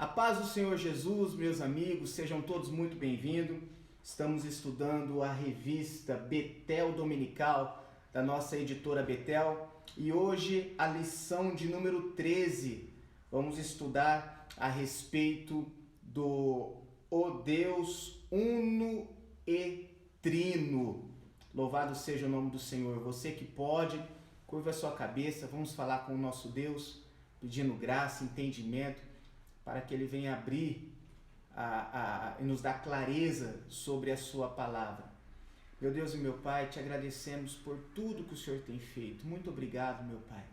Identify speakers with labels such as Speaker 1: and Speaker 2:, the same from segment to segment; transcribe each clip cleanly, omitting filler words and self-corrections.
Speaker 1: A paz do Senhor Jesus, meus amigos, sejam todos muito bem-vindos. Estamos estudando a revista Betel Dominical, da nossa editora Betel, e hoje a lição de número 13. Vamos estudar a respeito do O Deus Uno e Trino. Louvado seja o nome do Senhor. Você que pode, curva a sua cabeça, vamos falar com o nosso Deus, pedindo graça, entendimento, para que Ele venha abrir e nos dar clareza sobre a sua palavra. Meu Deus e meu Pai, te agradecemos por tudo que o Senhor tem feito. Muito obrigado, meu Pai,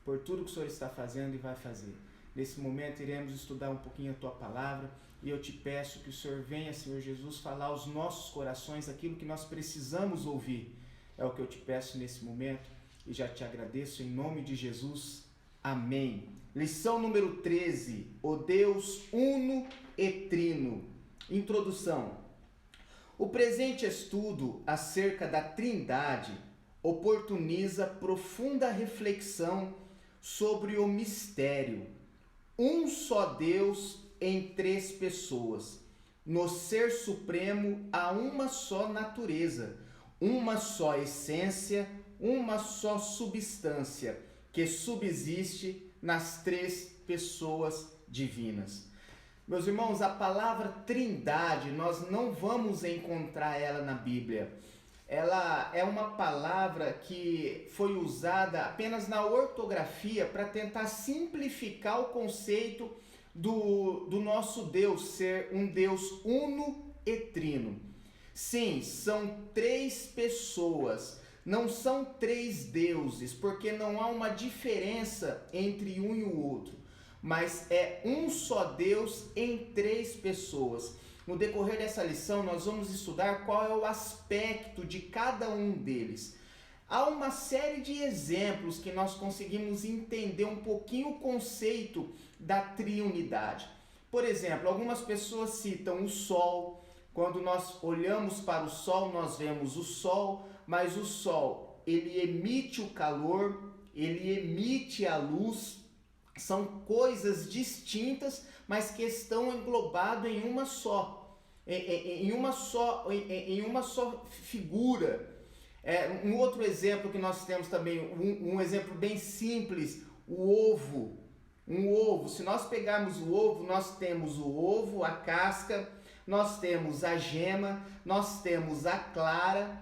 Speaker 1: por tudo que o Senhor está fazendo e vai fazer. Nesse momento iremos estudar um pouquinho a Tua palavra e eu te peço que o Senhor venha, Senhor Jesus, falar aos nossos corações aquilo que nós precisamos ouvir. É o que eu te peço nesse momento e já te agradeço em nome de Jesus. Amém. Lição número 13. O Deus Uno e Trino. Introdução. O presente estudo acerca da Trindade oportuniza profunda reflexão sobre o mistério. Um só Deus em três pessoas. No Ser Supremo há uma só natureza, uma só essência, uma só substância que subsiste nas três pessoas divinas. Meus irmãos, a palavra Trindade, nós não vamos encontrar ela na Bíblia. Ela é uma palavra que foi usada apenas na ortografia para tentar simplificar o conceito do nosso Deus ser um Deus uno e trino. Sim, são três pessoas, não são três deuses, porque não há uma diferença entre um e o outro, mas é um só Deus em três pessoas. No decorrer dessa lição, nós vamos estudar qual é o aspecto de cada um deles. Há uma série de exemplos que nós conseguimos entender um pouquinho o conceito da triunidade. Por exemplo, algumas pessoas citam o Sol. Quando nós olhamos para o Sol, nós vemos o Sol, mas o Sol, ele emite o calor, ele emite a luz. São coisas distintas, mas que estão englobadas em uma só, em uma só figura. Um outro exemplo que nós temos também, um exemplo bem simples, o ovo. Um ovo, se nós pegarmos o ovo, nós temos o ovo, a casca, nós temos a gema, nós temos a clara,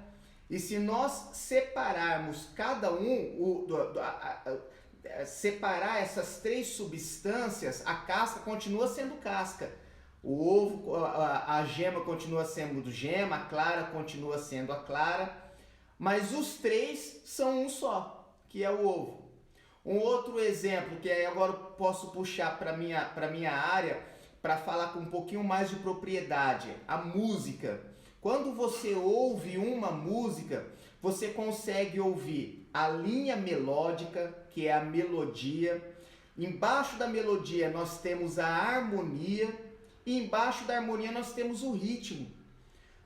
Speaker 1: e se nós separarmos cada separar essas três substâncias, a casca continua sendo casca, o ovo, a gema continua sendo gema, a clara continua sendo a clara, mas os três são um só, que é o ovo. Um outro exemplo, que aí agora eu posso puxar para minha área, para falar com um pouquinho mais de propriedade, a música. Quando você ouve uma música, você consegue ouvir a linha melódica, que é a melodia. Embaixo da melodia nós temos a harmonia e embaixo da harmonia nós temos o ritmo.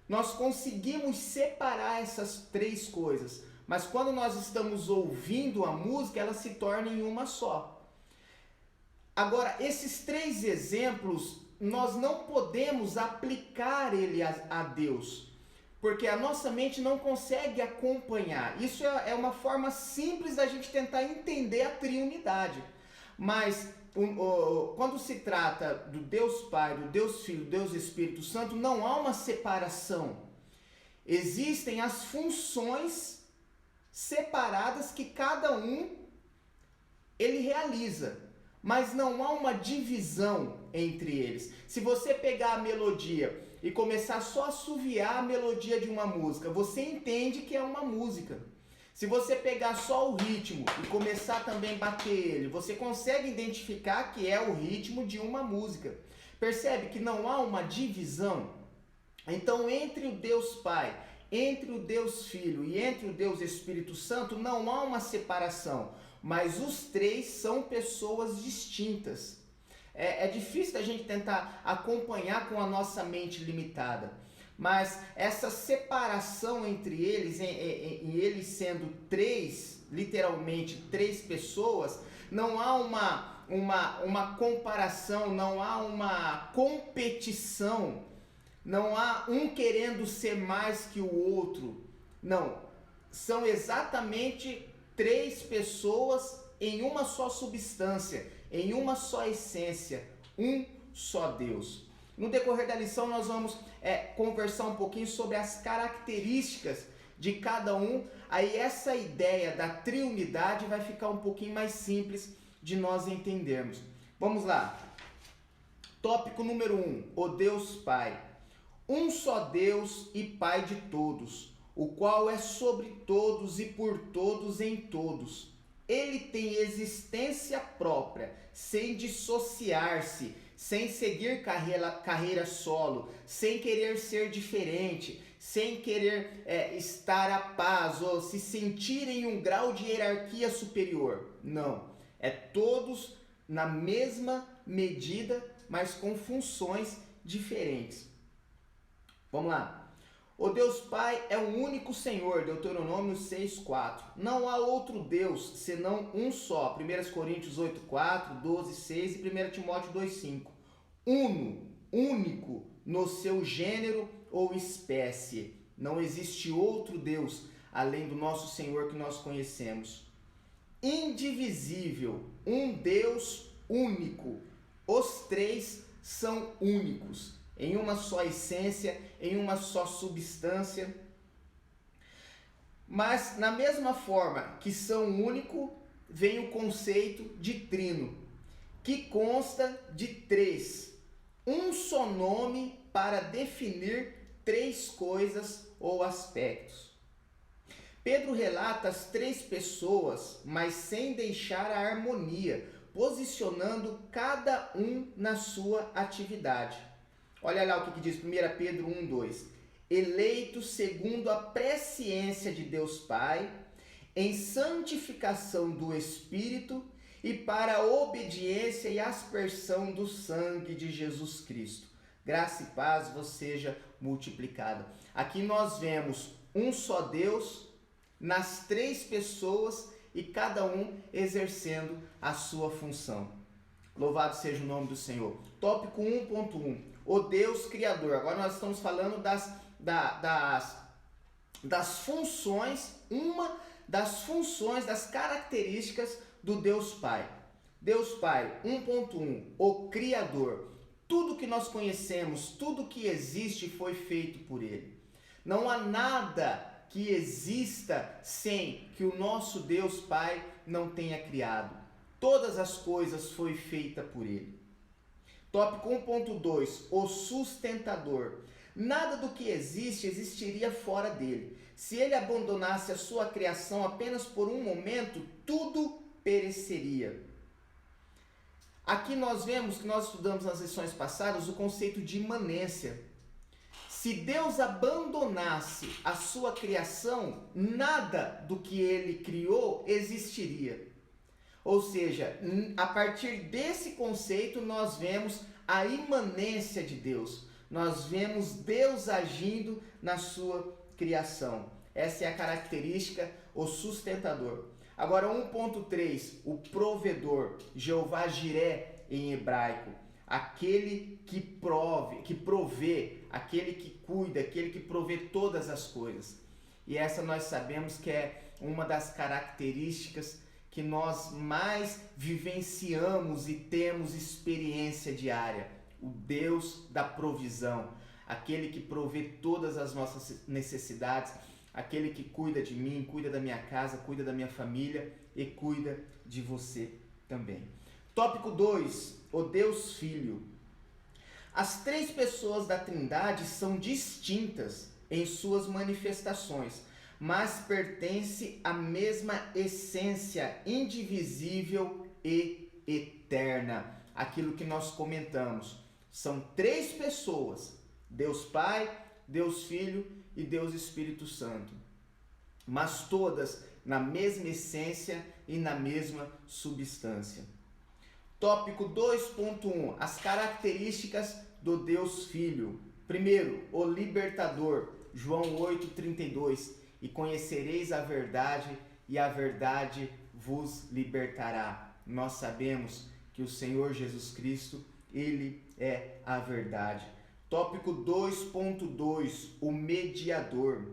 Speaker 1: Nós conseguimos separar essas três coisas, mas quando nós estamos ouvindo a música, ela se torna em uma só. Agora, esses três exemplos, nós não podemos aplicar ele a Deus, porque a nossa mente não consegue acompanhar. Isso é uma forma simples da gente tentar entender a triunidade. Mas quando se trata do Deus Pai, do Deus Filho, do Deus Espírito Santo, não há uma separação. Existem as funções separadas que cada um ele realiza, mas não há uma divisão entre eles. Se você pegar a melodia e começar só a assoviar a melodia de uma música, você entende que é uma música. Se você pegar só o ritmo e começar também a bater ele, você consegue identificar que é o ritmo de uma música. Percebe que não há uma divisão? Então, entre o Deus Pai, entre o Deus Filho e entre o Deus Espírito Santo, não há uma separação, mas os três são pessoas distintas. É difícil a gente tentar acompanhar com a nossa mente limitada, mas essa separação entre eles, em eles sendo três, literalmente três pessoas, não há uma comparação, não há uma competição, não há um querendo ser mais que o outro. Não, são exatamente três pessoas em uma só substância, em uma só essência, um só Deus. No decorrer da lição nós vamos conversar um pouquinho sobre as características de cada um. Aí essa ideia da triunidade vai ficar um pouquinho mais simples de nós entendermos. Vamos lá. Tópico número 1, o Deus Pai. Um só Deus e Pai de todos, o qual é sobre todos e por todos em todos. Ele tem existência própria, sem dissociar-se, sem seguir carreira solo, sem querer ser diferente, sem querer estar à paz ou se sentir em um grau de hierarquia superior. Não, é todos na mesma medida, mas com funções diferentes. Vamos lá. O Deus Pai é o único Senhor, Deuteronômio 6,4. Não há outro Deus, senão um só, 1 Coríntios 8,4, 12,6 e 1 Timóteo 2,5. Uno, único no seu gênero ou espécie. Não existe outro Deus, além do nosso Senhor que nós conhecemos. Indivisível, um Deus único. Os três são únicos, em uma só essência, em uma só substância. Mas, na mesma forma que são único, vem o conceito de trino, que consta de três. Um só nome para definir três coisas ou aspectos. Pedro relata as três pessoas, mas sem deixar a harmonia, posicionando cada um na sua atividade. Olha lá o que diz 1 Pedro 1,2. Eleito segundo a presciência de Deus Pai, em santificação do Espírito e para a obediência e aspersão do sangue de Jesus Cristo. Graça e paz vos seja multiplicada. Aqui nós vemos um só Deus nas três pessoas e cada um exercendo a sua função. Louvado seja o nome do Senhor. Tópico 1.1. O Deus Criador. Agora nós estamos falando das funções, das características do Deus Pai. Deus Pai, 1.1, o Criador. Tudo que nós conhecemos, tudo que existe foi feito por Ele. Não há nada que exista sem que o nosso Deus Pai não tenha criado. Todas as coisas foi feita por Ele. Tópico 1.2, o sustentador. Nada do que existe existiria fora dele. Se ele abandonasse a sua criação apenas por um momento, tudo pereceria. Aqui nós vemos, que nós estudamos nas lições passadas, o conceito de imanência. Se Deus abandonasse a sua criação, nada do que ele criou existiria. Ou seja, a partir desse conceito nós vemos a imanência de Deus. Nós vemos Deus agindo na sua criação. Essa é a característica, o sustentador. Agora 1.3, o provedor, Jeová Jiré em hebraico. Aquele que provê, aquele que cuida, aquele que provê todas as coisas. E essa nós sabemos que é uma das características que nós mais vivenciamos e temos experiência diária. O Deus da provisão, aquele que provê todas as nossas necessidades, aquele que cuida de mim, cuida da minha casa, cuida da minha família e cuida de você também. Tópico 2, o Deus Filho. As três pessoas da Trindade são distintas em suas manifestações, mas pertencem à mesma essência indivisível e eterna. Aquilo que nós comentamos. São três pessoas, Deus Pai, Deus Filho e Deus Espírito Santo. Mas todas na mesma essência e na mesma substância. Tópico 2.1, as características do Deus Filho. Primeiro, o libertador, João 8,32. E conhecereis a verdade, e a verdade vos libertará. Nós sabemos que o Senhor Jesus Cristo, Ele é a verdade. Tópico 2.2, o mediador.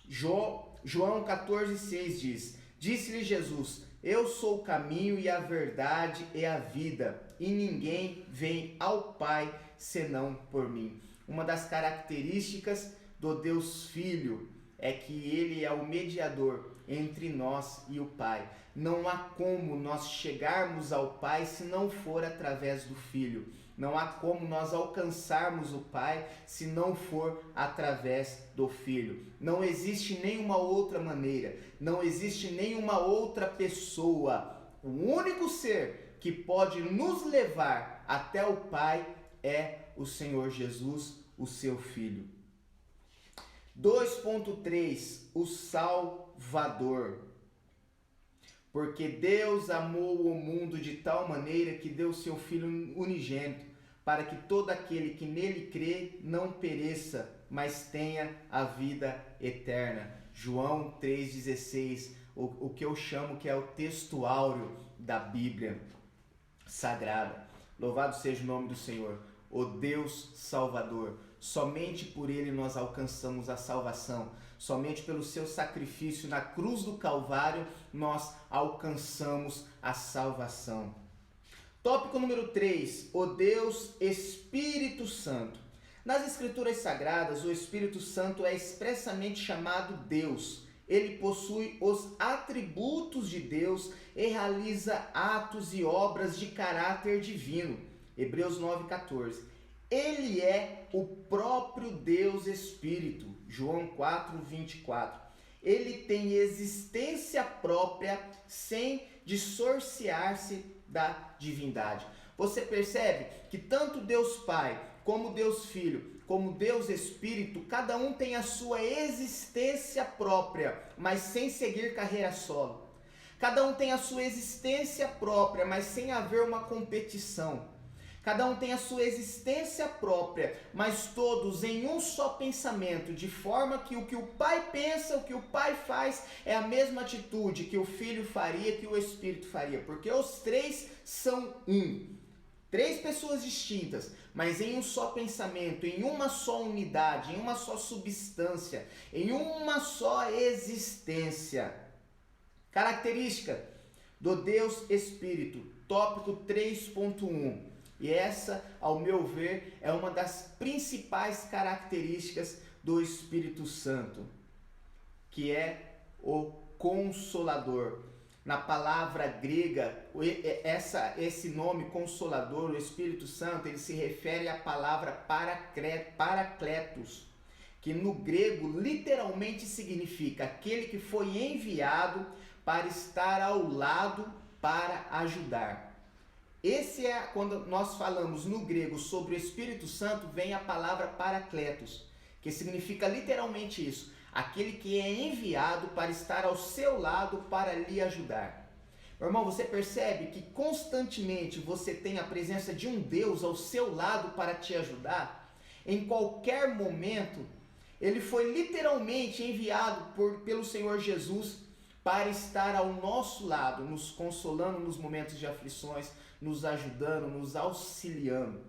Speaker 1: João 14,6 diz: Disse-lhe Jesus: Eu sou o caminho e a verdade e a vida, e ninguém vem ao Pai senão por mim. Uma das características do Deus Filho é que Ele é o mediador entre nós e o Pai. Não há como nós chegarmos ao Pai se não for através do Filho. Não há como nós alcançarmos o Pai se não for através do Filho. Não existe nenhuma outra maneira, não existe nenhuma outra pessoa. O único ser que pode nos levar até o Pai é o Senhor Jesus, o seu Filho. 2.3, o Salvador. Porque Deus amou o mundo de tal maneira que deu seu Filho unigênito, para que todo aquele que nele crê não pereça, mas tenha a vida eterna. João 3,16, o que eu chamo que é o texto áureo da Bíblia Sagrada. Louvado seja o nome do Senhor, o Deus Salvador. Somente por Ele nós alcançamos a salvação. Somente pelo seu sacrifício na cruz do Calvário nós alcançamos a salvação. Tópico número 3, o Deus Espírito Santo. Nas Escrituras Sagradas, o Espírito Santo é expressamente chamado Deus. Ele possui os atributos de Deus e realiza atos e obras de caráter divino. Hebreus 9,14. Ele é o próprio Deus Espírito. João 4,24. Ele tem existência própria sem dissociar-se da divindade. Você percebe que tanto Deus Pai, como Deus Filho, como Deus Espírito, cada um tem a sua existência própria, mas sem seguir carreira solo. Cada um tem a sua existência própria, mas sem haver uma competição. Cada um tem a sua existência própria, mas todos em um só pensamento, de forma que o Pai pensa, o que o Pai faz, é a mesma atitude que o Filho faria, que o Espírito faria, porque os três são um. Três pessoas distintas, mas em um só pensamento, em uma só unidade, em uma só substância, em uma só existência. Característica do Deus Espírito, tópico 3.1. E essa, ao meu ver, é uma das principais características do Espírito Santo, que é o Consolador. Na palavra grega, esse nome Consolador, o Espírito Santo, ele se refere à palavra Paracletos, que no grego literalmente significa aquele que foi enviado para estar ao lado para ajudar. Esse é quando nós falamos no grego sobre o Espírito Santo, vem a palavra Paracletos, que significa literalmente isso, aquele que é enviado para estar ao seu lado para lhe ajudar. Meu irmão, você percebe que constantemente você tem a presença de um Deus ao seu lado para te ajudar? Em qualquer momento, ele foi literalmente enviado pelo Senhor Jesus para estar ao nosso lado, nos consolando nos momentos de aflições, nos ajudando, nos auxiliando.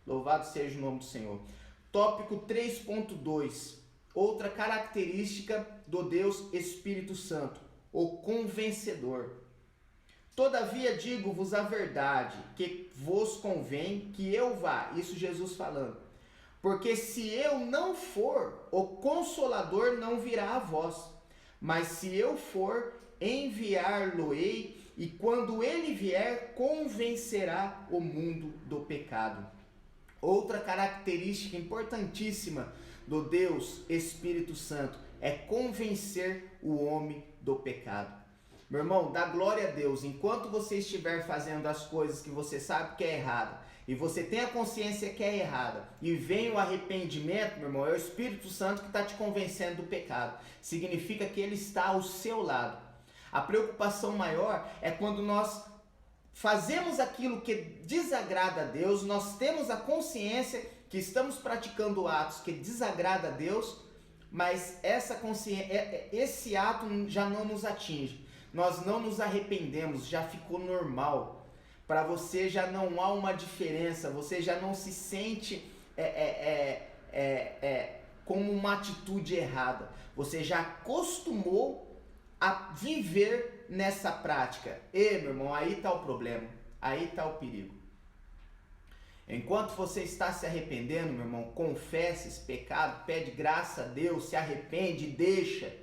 Speaker 1: Louvado seja o nome do Senhor. Tópico 3.2. Outra característica do Deus Espírito Santo, o convencedor. Todavia digo-vos a verdade, que vos convém que eu vá. Isso Jesus falando. Porque se eu não for, o Consolador não virá a vós. Mas se eu for, enviar-lo-ei, e quando ele vier, convencerá o mundo do pecado. Outra característica importantíssima do Deus Espírito Santo é convencer o homem do pecado. Meu irmão, dá glória a Deus, enquanto você estiver fazendo as coisas que você sabe que é errada, e você tem a consciência que é errada, e vem o arrependimento, meu irmão, é o Espírito Santo que está te convencendo do pecado. Significa que ele está ao seu lado. A preocupação maior é quando nós fazemos aquilo que desagrada a Deus, nós temos a consciência que estamos praticando atos que desagrada a Deus, mas esse ato já não nos atinge. Nós não nos arrependemos, já ficou normal. para você já não há uma diferença, você já não se sente como uma atitude errada. Você já acostumou a viver nessa prática. E, meu irmão, aí está o problema, aí está o perigo. Enquanto você está se arrependendo, meu irmão, confessa esse pecado, pede graça a Deus, se arrepende, deixa,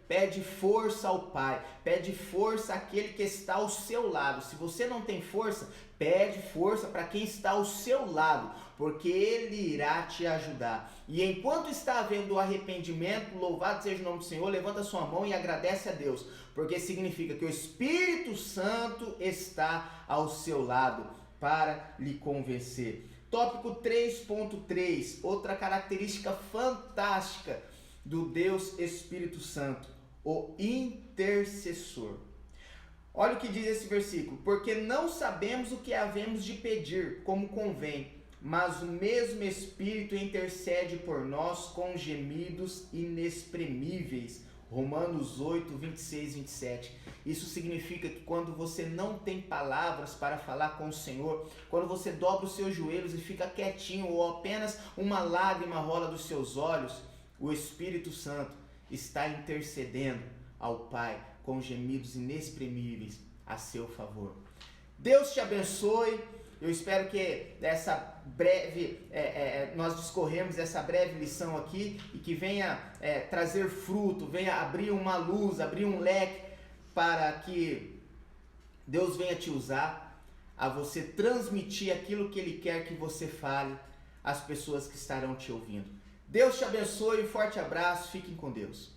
Speaker 1: pede força ao Pai, pede força àquele que está ao seu lado. Se você não tem força, pede força para quem está ao seu lado, porque Ele irá te ajudar. E enquanto está havendo o arrependimento, louvado seja o nome do Senhor, levanta sua mão e agradece a Deus, porque significa que o Espírito Santo está ao seu lado para lhe convencer. Tópico 3.3, outra característica fantástica do Deus Espírito Santo, o intercessor. Olha o que diz esse versículo: porque não sabemos o que havemos de pedir como convém, mas o mesmo Espírito intercede por nós com gemidos inexprimíveis. Romanos 8, 26, 27. Isso significa que quando você não tem palavras para falar com o Senhor, quando você dobra os seus joelhos e fica quietinho, ou apenas uma lágrima rola dos seus olhos, o Espírito Santo está intercedendo ao Pai com gemidos inexprimíveis a seu favor. Deus te abençoe. Eu espero que nós discorremos essa breve lição aqui e que venha trazer fruto, venha abrir uma luz, abrir um leque para que Deus venha te usar a você transmitir aquilo que Ele quer que você fale às pessoas que estarão te ouvindo. Deus te abençoe, um forte abraço, fiquem com Deus.